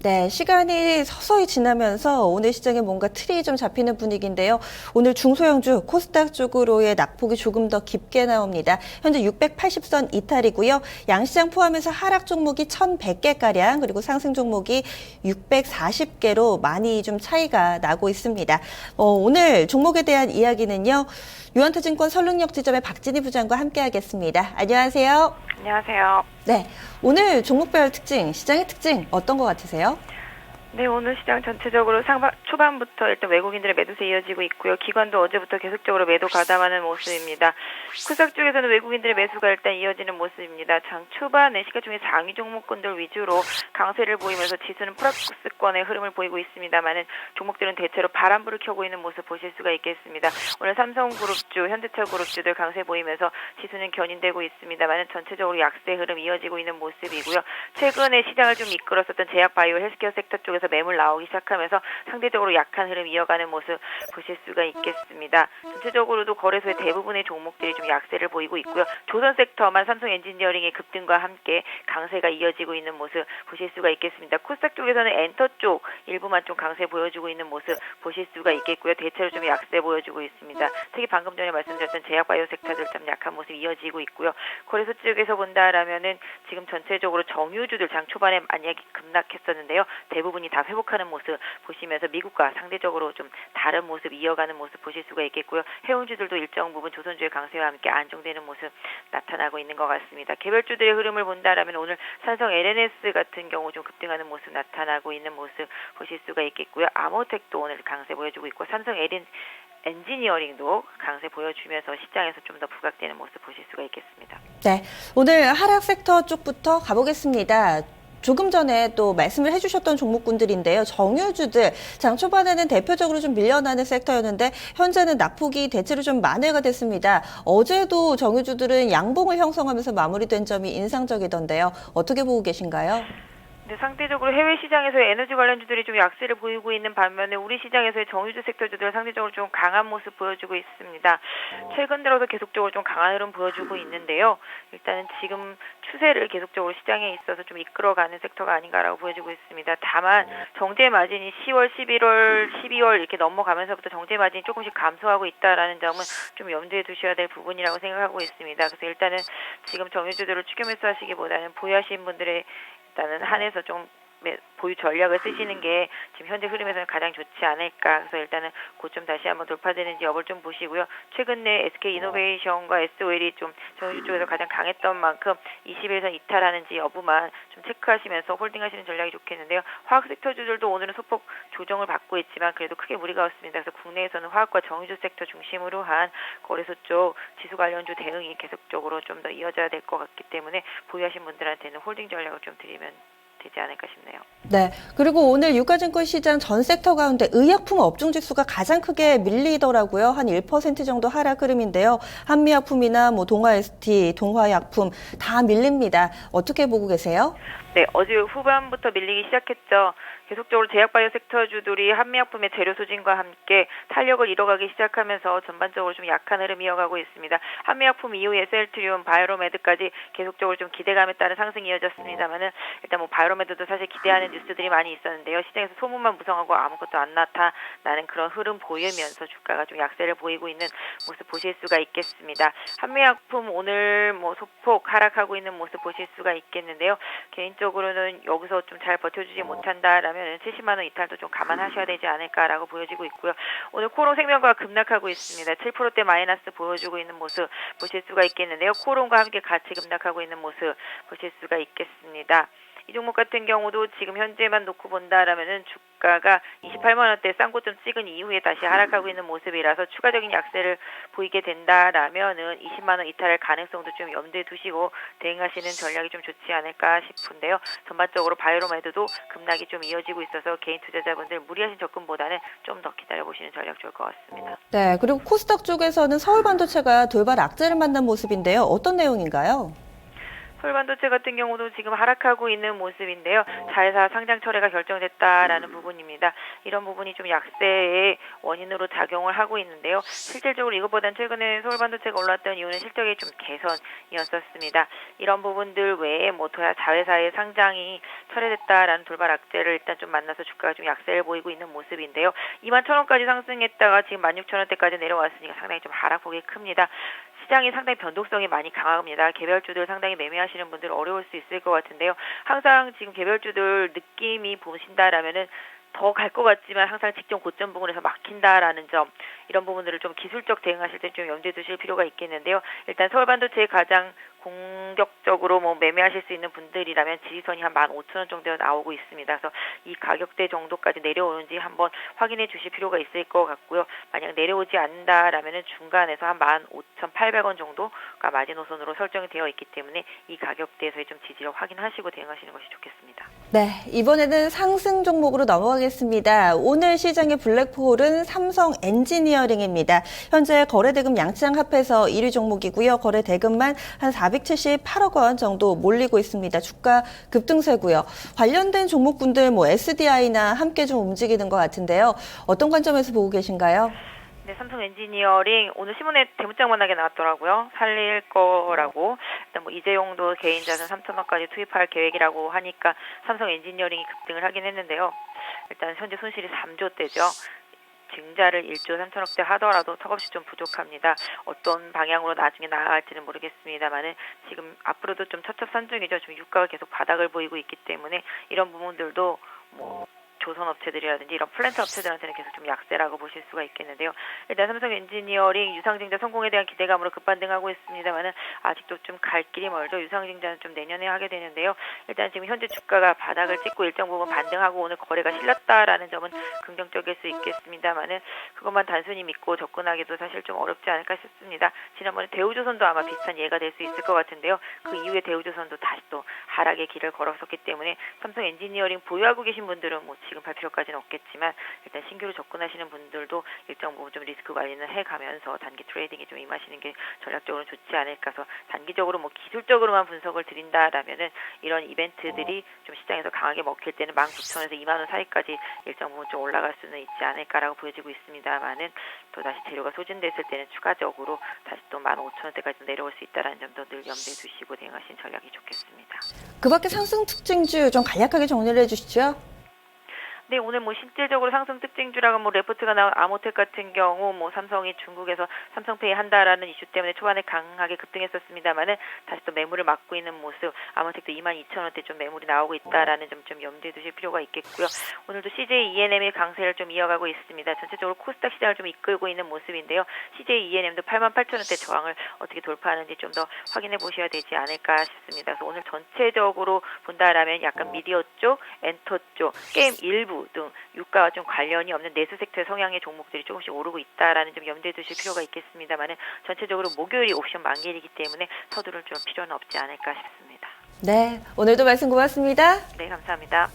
네, 시간이 서서히 지나면서 오늘 시장에 뭔가 틀이 좀 잡히는 분위기인데요. 오늘 중소형주 코스닥 쪽으로의 낙폭이 조금 더 깊게 나옵니다. 현재 680선 이탈이고요. 양시장 포함해서 하락 종목이 1,100개가량, 그리고 상승 종목이 640개로 많이 좀 차이가 나고 있습니다. 오늘 종목에 대한 이야기는요. 유한타증권 설릉역 지점의 박진희 부장과 함께하겠습니다. 안녕하세요. 안녕하세요. 네, 오늘 종목별 특징, 시장의 특징 어떤 것 같으세요? 네, 오늘 시장 전체적으로 초반부터 일단 외국인들의 매도세 이어지고 있고요. 기관도 어제부터 계속적으로 매도 가담하는 모습입니다. 코스닥 쪽에서는 외국인들의 매수가 일단 이어지는 모습입니다. 장 초반에 시가총액 상위 종목군들 위주로 강세를 보이면서 지수는 플러스권의 흐름을 보이고 있습니다만은 종목들은 대체로 바람불을 켜고 있는 모습 보실 수가 있겠습니다. 오늘 삼성그룹주, 현대차그룹주들 강세 보이면서 지수는 견인되고 있습니다만은 전체적으로 약세 흐름 이어지고 있는 모습이고요. 최근에 시장을 좀 이끌었었던 제약바이오 헬스케어 섹터 쪽에서 매물 나오기 시작하면서 상대적으로 약한 흐름 이어가는 모습 보실 수가 있겠습니다. 전체적으로도 거래소의 대부분의 종목들이 좀 약세를 보이고 있고요. 조선 섹터만 삼성 엔지니어링의 급등과 함께 강세가 이어지고 있는 모습 보실 수가 있겠습니다. 코스닥 쪽에서는 엔터 쪽 일부만 좀 강세 보여주고 있는 모습 보실 수가 있겠고요. 대체로 좀 약세 보여주고 있습니다. 특히 방금 전에 말씀드렸던 제약바이오 섹터들 좀 약한 모습 이어지고 있고요. 거래소 쪽에서 본다라면은 지금 전체적으로 정유주들 장 초반에 만약에 급락했었는데요. 대부분이 다 회복하는 모습 보시면서 미국과 상대적으로 좀 다른 모습 이어가는 모습 보실 수가 있겠고요. 해운주들도 일정 부분 조선주의 강세와 함께 안정되는 모습 나타나고 있는 것 같습니다. 개별주들의 흐름을 본다라면 오늘 삼성 LNS 같은 경우 좀 급등하는 모습 나타나고 있는 모습 보실 수가 있겠고요. 아모텍도 오늘 강세 보여주고 있고 삼성 엔지니어링도 강세 보여주면서 시장에서 좀 더 부각되는 모습 보실 수가 있겠습니다. 네, 오늘 하락 섹터 쪽부터 가보겠습니다. 조금 전에 또 말씀을 해주셨던 종목군들인데요. 정유주들 장 초반에는 대표적으로 좀 밀려나는 섹터였는데 현재는 낙폭이 대체로 좀 만회가 됐습니다. 어제도 정유주들은 양봉을 형성하면서 마무리된 점이 인상적이던데요. 어떻게 보고 계신가요? 네, 상대적으로 해외 시장에서의 에너지 관련주들이 좀 약세를 보이고 있는 반면에 우리 시장에서의 정유주 섹터주들 상대적으로 좀 강한 모습 보여주고 있습니다. 최근 들어서 계속적으로 좀 강한 흐름 보여주고 있는데요. 일단은 지금 추세를 계속적으로 시장에 있어서 좀 이끌어가는 섹터가 아닌가라고 보여지고 있습니다. 다만 정제 마진이 10월, 11월, 12월 이렇게 넘어가면서부터 정제 마진이 조금씩 감소하고 있다라는 점은 좀 염두에 두셔야 될 부분이라고 생각하고 있습니다. 그래서 일단은 지금 정유주들을 추격 매수하시기보다는 보유하신 분들의 일단은 한해서 좀 보유 전략을 쓰시는 게 지금 현재 흐름에서는 가장 좋지 않을까. 그래서 일단은 고점 다시 한번 돌파되는지 여부를 좀 보시고요. 최근에 SK이노베이션과 SOL이 좀 정유주 쪽에서 가장 강했던 만큼 20일선 이탈하는지 여부만 좀 체크하시면서 홀딩하시는 전략이 좋겠는데요. 화학 섹터주들도 오늘은 소폭 조정을 받고 있지만 그래도 크게 무리가 없습니다. 그래서 국내에서는 화학과 정유주 섹터 중심으로 한 거래소 쪽 지수 관련주 대응이 계속적으로 좀 더 이어져야 될 것 같기 때문에 보유하신 분들한테는 홀딩 전략을 좀 드리면 되지 않을까 싶네요. 네. 그리고 오늘 유가증권 시장 전 섹터 가운데 의약품 업종 지수가 가장 크게 밀리더라고요. 한 1% 정도 하락 흐름인데요. 한미약품이나 뭐 동아ST, 동화약품 다 밀립니다. 어떻게 보고 계세요? 네, 어제 후반부터 밀리기 시작했죠. 계속적으로 제약바이오 섹터주들이 한미약품의 재료 소진과 함께 탄력을 잃어가기 시작하면서 전반적으로 좀 약한 흐름 이어가고 있습니다. 한미약품 이후에 셀트리온, 바이오로메드까지 계속적으로 좀 기대감에 따른 상승이 이어졌습니다만은 일단 뭐 바이오로메드도 사실 기대하는 뉴스들이 많이 있었는데요. 시장에서 소문만 무성하고 아무것도 안 나타나는 그런 흐름 보이면서 주가가 좀 약세를 보이고 있는 모습 보실 수가 있겠습니다. 한미약품 오늘 뭐 소폭 하락하고 있는 모습 보실 수가 있겠는데요. 개인적으로는 여기서 좀 잘 버텨주지 못한다라면 70만 원 이탈도 좀 감안하셔야 되지 않을까라고 보여지고 있고요. 오늘 코롱생명과 급락하고 있습니다. 7%대 마이너스 보여주고 있는 모습 보실 수가 있겠는데요. 코롱과 함께 같이 급락하고 있는 모습 보실 수가 있겠습니다. 이 종목 같은 경우도 지금 현재만 놓고 본다라면은 주가가 28만 원대 쌍고점 찍은 이후에 다시 하락하고 있는 모습이라서 추가적인 약세를 보이게 된다라면은 20만 원 이탈할 가능성도 좀 염두에 두시고 대응하시는 전략이 좀 좋지 않을까 싶은데요. 전반적으로 바이오로메드도 급락이 좀 이어지고 있어서 개인 투자자분들 무리하신 접근보다는 좀 더 기다려보시는 전략 좋을 것 같습니다. 네. 그리고 코스닥 쪽에서는 서울반도체가 돌발 악재를 만난 모습인데요. 어떤 내용인가요? 서울반도체 같은 경우도 지금 하락하고 있는 모습인데요. 자회사 상장 철회가 결정됐다라는 부분입니다. 이런 부분이 좀 약세의 원인으로 작용을 하고 있는데요. 실질적으로 이것보다는 최근에 서울반도체가 올랐던 이유는 실적의 좀 개선이었었습니다. 이런 부분들 외에 뭐 자회사의 상장이 철회됐다라는 돌발 악재를 일단 좀 만나서 주가가 좀 약세를 보이고 있는 모습인데요. 21,000원까지 상승했다가 지금 16,000원대까지 내려왔으니까 상당히 좀 하락폭이 큽니다. 시장이 상당히 변동성이 많이 강합니다. 개별주들 상당히 매매하시는 분들 어려울 수 있을 것 같은데요. 항상 지금 개별주들 느낌이 보신다라면은 더 갈 것 같지만 항상 직전 고점 부근에서 막힌다라는 점, 이런 부분들을 좀 기술적 대응하실 때 좀 염두에 두실 필요가 있겠는데요. 일단 서울반도체의 가장 공격적으로 뭐 매매하실 수 있는 분들이라면 지지선이 한 15,000원 정도 나오고 있습니다. 그래서 이 가격대 정도까지 내려오는지 한번 확인해 주실 필요가 있을 것 같고요. 만약 내려오지 않는다라면은 중간에서 한 15,800원 정도가 마지노선으로 설정이 되어 있기 때문에 이 가격대에서의 좀 지지를 확인하시고 대응하시는 것이 좋겠습니다. 네, 이번에는 상승 종목으로 넘어가겠습니다. 오늘 시장의 블랙홀은 삼성 엔지니어링입니다. 현재 거래대금 양시장 합해서 1위 종목이고요. 거래대금만 한 478억 원 정도 몰리고 있습니다. 주가 급등세고요. 관련된 종목군들 뭐 SDI나 함께 좀 움직이는 것 같은데요. 어떤 관점에서 보고 계신가요? 네, 삼성 엔지니어링 오늘 신문에 대문짝만하게 나왔더라고요. 살릴 거라고. 일단 뭐 이재용도 개인 자산 3천억까지 투입할 계획이라고 하니까 삼성 엔지니어링이 급등을 하긴 했는데요. 일단 현재 손실이 3조대죠. 증자를 1조 3천억대 하더라도 턱없이 좀 부족합니다. 어떤 방향으로 나중에 나아갈지는 모르겠습니다만은 지금 앞으로도 좀 첩첩산중이죠. 지금 유가가 계속 바닥을 보이고 있기 때문에 이런 부분들도 뭐 조선업체들이라든지 이런 플랜트 업체들한테는 계속 좀 약세라고 보실 수가 있겠는데요. 일단 삼성 엔지니어링 유상증자 성공에 대한 기대감으로 급반등하고 있습니다만은 아직도 좀 갈 길이 멀죠. 유상증자는 좀 내년에 하게 되는데요. 일단 지금 현재 주가가 바닥을 찍고 일정 부분 반등하고 오늘 거래가 실렸다라는 점은 긍정적일 수 있겠습니다만은 그것만 단순히 믿고 접근하기도 사실 좀 어렵지 않을까 싶습니다. 지난번에 대우조선도 아마 비슷한 예가 될 수 있을 것 같은데요. 그 이후에 대우조선도 다시 또 하락의 길을 걸었었기 때문에 삼성 엔지니어링 보유하고 계신 분들은 뭐 지금 할 필요까지는 없겠지만 일단 신규로 접근하시는 분들도 일정 부분 좀 리스크 관리는 해가면서 단기 트레이딩에 좀 임하시는 게 전략적으로 좋지 않을까 해서 단기적으로 뭐 기술적으로만 분석을 드린다라면은 이런 이벤트들이 좀 시장에서 강하게 먹힐 때는 19,000원에서 2만 원 사이까지 일정 부분 좀 올라갈 수는 있지 않을까라고 보여지고 있습니다만은 또 다시 재료가 소진됐을 때는 추가적으로 다시 또 15,000원대까지 내려올 수 있다라는 점도 늘 염두에 두시고 대응하시는 전략이 좋겠습니다. 그 밖에 상승 특징주 좀 간략하게 정리를 해주시죠. 네, 오늘 뭐 실질적으로 상승 특징주라고 뭐 레포트가 나온 아모텍 같은 경우 뭐 삼성이 중국에서 삼성페이 한다라는 이슈 때문에 초반에 강하게 급등했었습니다만은 다시 또 매물을 막고 있는 모습, 아모텍도 22,000원대 좀 매물이 나오고 있다라는 점 좀 염두에 두실 필요가 있겠고요. 오늘도 CJ E&M의 강세를 좀 이어가고 있습니다. 전체적으로 코스닥 시장을 좀 이끌고 있는 모습인데요. CJ E&M도 88,000원대 저항을 어떻게 돌파하는지 좀 더 확인해 보셔야 되지 않을까 싶습니다. 그래서 오늘 전체적으로 본다라면 약간 미디어 쪽, 엔터 쪽, 게임 일부 등 유가와 좀 관련이 없는 내수 섹터 성향의 종목들이 조금씩 오르고 있다라는 점 염두에 두실 필요가 있겠습니다만은 전체적으로 목요일이 옵션 만기이기 때문에 서두를 좀 필요는 없지 않을까 싶습니다. 네, 오늘도 말씀 고맙습니다. 네, 감사합니다.